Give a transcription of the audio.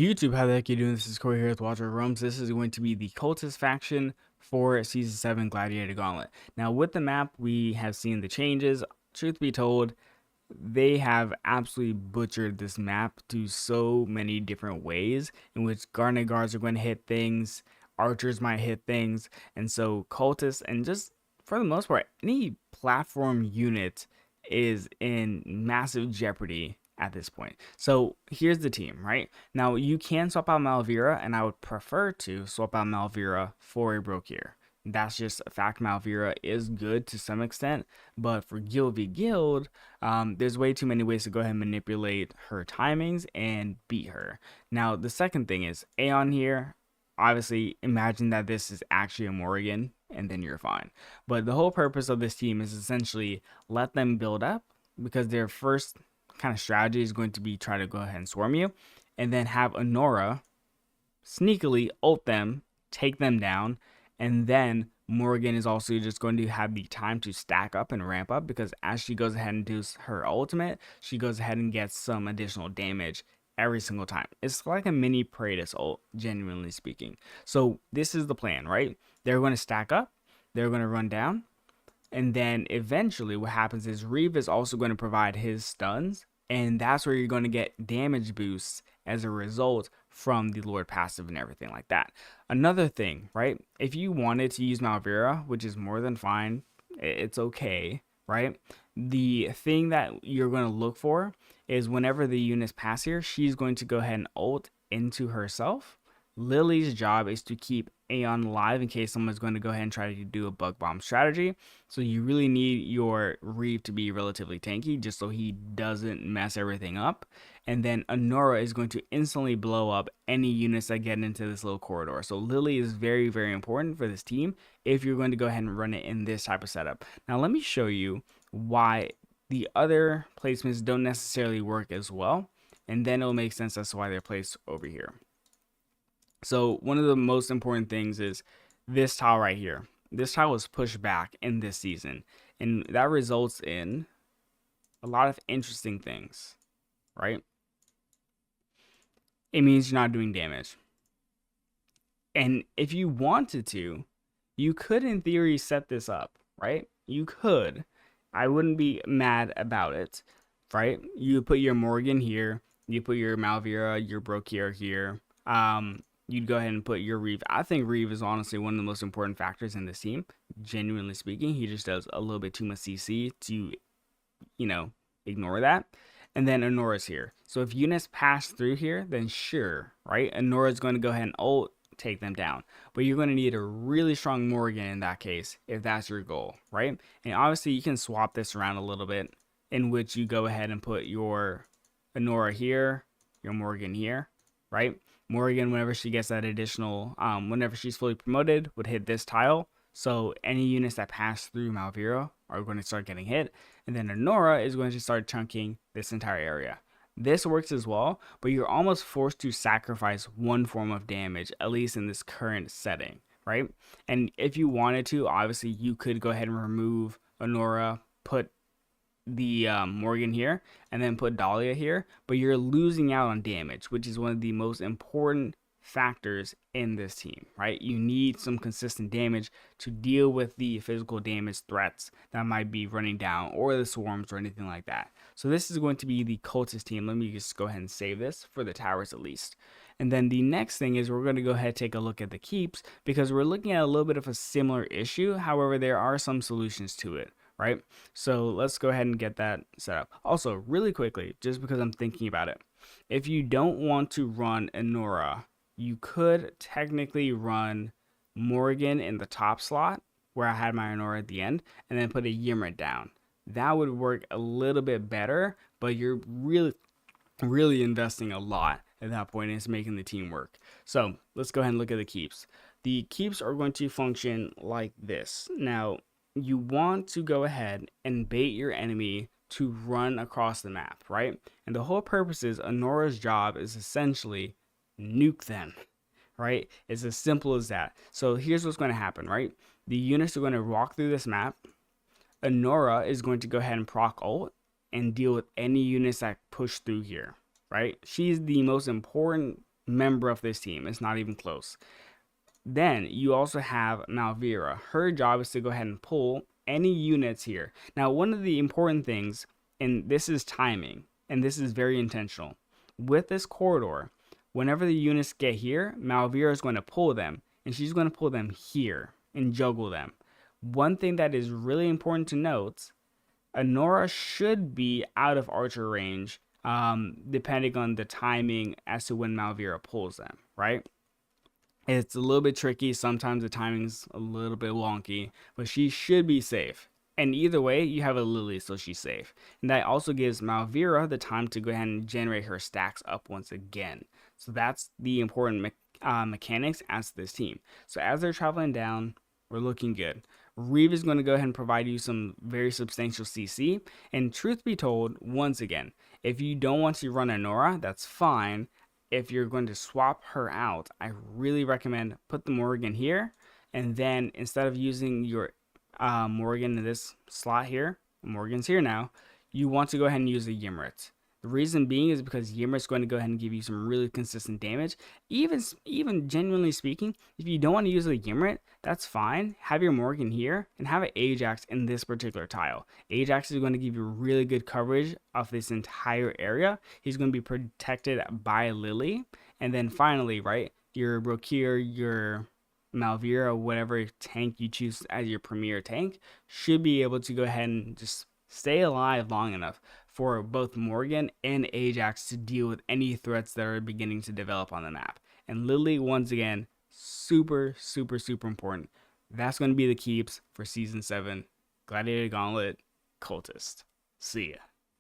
YouTube, how the heck you doing? This is Corey here with Walter Rums. This is going to be the Cultist faction for Season 7 Gladiator Gauntlet. Now, with the map, we have seen the changes. Truth be told, they have absolutely butchered this map to so many different ways in which Garnet guards are going to hit things, archers might hit things, and so Cultists, and just for the most part, any platform unit is in massive jeopardy at this point. So here's the team, right? Now you can swap out Malvira, and I would prefer to swap out Malvira for a Brokier. That's just a fact. Malvira is good to some extent, but for guild v guild, there's way too many ways to go ahead and manipulate her timings and beat her. Now the second thing is Aeon here. Obviously, imagine that this is actually a Morrigan, and then you're fine. But the whole purpose of this team is essentially let them build up, because their first kind of strategy is going to be try to go ahead and swarm you, and then have Honora sneakily ult them, take them down, and then Morrigan is also just going to have the time to stack up and ramp up, because as she goes ahead and does her ultimate, she goes ahead and gets some additional damage every single time. It's like a mini Praetus ult, genuinely speaking. So this is the plan, right? They're going to stack up, they're going to run down, and then eventually what happens is Reeve is also going to provide his stuns, and that's where you're going to get damage boosts as a result from the Lord passive and everything like that. Another thing, right? If you wanted to use Malvira, which is more than fine, it's okay, right? The thing that you're going to look for is whenever the units pass here, she's going to go ahead and ult into herself. Lily's job is to keep Aeon alive in case someone's going to go ahead and try to do a bug bomb strategy. So you really need your Reeve to be relatively tanky just so he doesn't mess everything up. And then Honora is going to instantly blow up any units that get into this little corridor. So Lily is very, very important for this team if you're going to go ahead and run it in this type of setup. Now let me show you why the other placements don't necessarily work as well, and then it'll make sense as to why they're placed over here. So one of the most important things is this tile right here. This tile was pushed back in this season, and that results in a lot of interesting things, right? It means you're not doing damage. And if you wanted to, you could in theory set this up, right? You could. I wouldn't be mad about it, right? You put your Morgan here, you put your Malvira, your Brokier here. You'd go ahead and put your Reeve. I think Reeve is honestly one of the most important factors in this team, genuinely speaking. He just does a little bit too much CC to, ignore that. And then Honora's here. So if units pass through here, then sure, right? Honora's going to go ahead and ult, take them down. But you're going to need a really strong Morgan in that case, if that's your goal, right? And obviously you can swap this around a little bit, in which you go ahead and put your Honora here, your Morgan here, right? Morrigan, whenever she gets that additional, whenever she's fully promoted, would hit this tile. So any units that pass through Malvira are going to start getting hit. And then Honora is going to start chunking this entire area. This works as well, but you're almost forced to sacrifice one form of damage, at least in this current setting, right? And if you wanted to, obviously you could go ahead and remove Honora, put the Morgan here, and then put Dahlia here, but you're losing out on damage, which is one of the most important factors in this team, right? You need some consistent damage to deal with the physical damage threats that might be running down, or the swarms or anything like that. So this is going to be the Cultist team. Let me just go ahead and save this for the towers at least. And then the next thing is we're going to go ahead and take a look at the keeps, because we're looking at a little bit of a similar issue. However, there are some solutions to it, right? So let's go ahead and get that set up. Also, really quickly, just because I'm thinking about it, if you don't want to run Honora, you could technically run Morgan in the top slot, where I had my Honora at the end, and then put a Ymrit down. That would work a little bit better, but you're really investing a lot at that point, and it's making the team work. So let's go ahead and look at the keeps. The keeps are going to function like this. Now, you want to go ahead and bait your enemy to run across the map, right? And the whole purpose is Honora's job is essentially nuke them, right? It's as simple as that. So here's what's going to happen, right? The units are going to walk through this map. Honora is going to go ahead and proc ult and deal with any units that push through here, right? She's the most important member of this team. It's not even close. Then you also have Malvira. Her job is to go ahead and pull any units here. Now, one of the important things, and this is timing, and this is very intentional. With this corridor, whenever the units get here, Malvira is going to pull them, and she's going to pull them here and juggle them. One thing that is really important to note, Anora should be out of archer range, depending on the timing as to when Malvira pulls them, right? It's a little bit tricky. Sometimes the timing's a little bit wonky, but she should be safe. And either way, you have a Lily, so she's safe. And that also gives Malvira the time to go ahead and generate her stacks up once again. So that's the important mechanics as this team. So as they're traveling down, we're looking good. Reeve is going to go ahead and provide you some very substantial CC. And truth be told, once again, if you don't want to run Anora, that's fine. If you're going to swap her out, I really recommend put the Morgan here, and then instead of using your Morgan in this slot here, Morgan's here now, you want to go ahead and use the Ymrit. The reason being is because Ymrit's going to go ahead and give you some really consistent damage. Even genuinely speaking, if you don't want to use the Ymrit, that's fine. Have your Morgan here and have an Ajax in this particular tile. Ajax is going to give you really good coverage of this entire area. He's going to be protected by Lily. And then finally, right, your Brokir, your Malvira, whatever tank you choose as your premier tank, should be able to go ahead and just stay alive long enough for both Morgan and Ajax to deal with any threats that are beginning to develop on the map. And Lily, once again, super, super, super important. That's going to be the keeps for Season 7, Gladiator Gauntlet, Cultist. See ya.